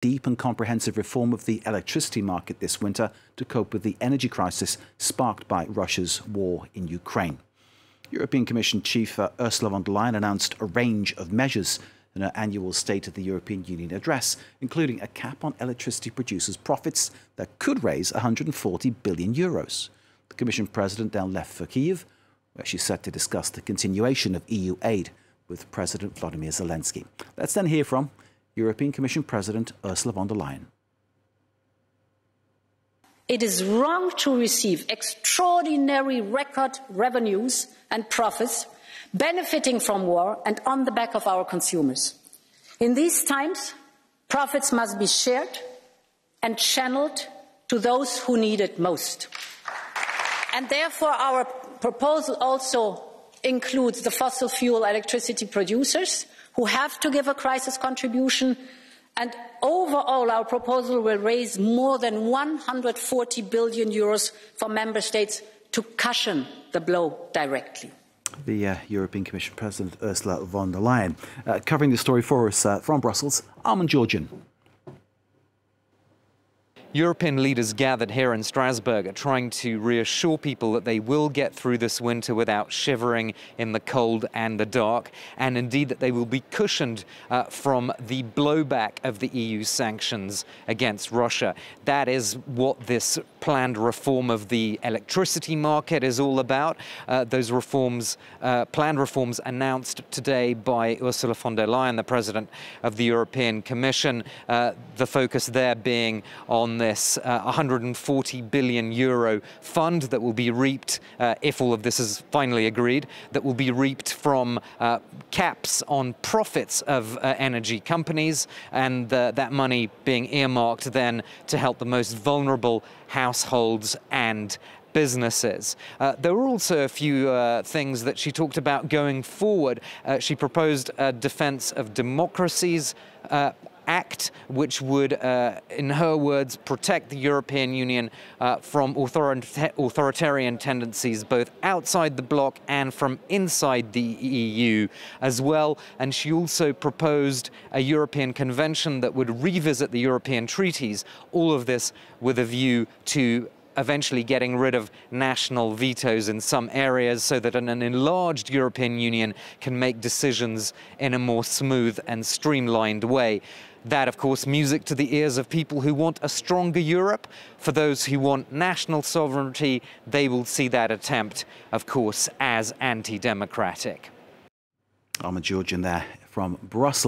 deep and comprehensive reform of the electricity market this winter to cope with the energy crisis sparked by Russia's war in Ukraine. European Commission Chief Ursula von der Leyen announced a range of measures in her annual State of the European Union address, including a cap on electricity producers' profits that could raise €140 billion. The Commission President then left for Kyiv, where she's set to discuss the continuation of EU aid with President Volodymyr Zelensky. Let's then hear from European Commission President Ursula von der Leyen. It is wrong to receive extraordinary record revenues and profits benefiting from war and on the back of our consumers. In these times, profits must be shared and channeled to those who need it most. And therefore, our proposal also includes the fossil fuel electricity producers who have to give a crisis contribution, and overall our proposal will raise more than €140 billion for member states to cushion the blow directly. The European Commission President Ursula von der Leyen. Covering the story for us from Brussels, Armin Georgian. European leaders gathered here in Strasbourg are trying to reassure people that they will get through this winter without shivering in the cold and the dark, and indeed that they will be cushioned from the blowback of the EU sanctions against Russia. That is what this planned reform of the electricity market is all about. Those reforms, planned reforms announced today by Ursula von der Leyen, the President of the European Commission, the focus there being on this €140 billion fund that will be reaped, if all of this is finally agreed, that will be reaped from caps on profits of energy companies, and that money being earmarked then to help the most vulnerable households and businesses. There were also a few things that she talked about going forward. She proposed a Defence of Democracies Act, which would, in her words, protect the European Union from authoritarian tendencies both outside the bloc and from inside the EU as well. And she also proposed a European convention that would revisit the European treaties, all of this with a view to eventually getting rid of national vetoes in some areas so that an enlarged European Union can make decisions in a more smooth and streamlined way. That, of course, music to the ears of people who want a stronger Europe. For those who want national sovereignty, they will see that attempt, of course, as anti-democratic. Armin Georgian there from Brussels.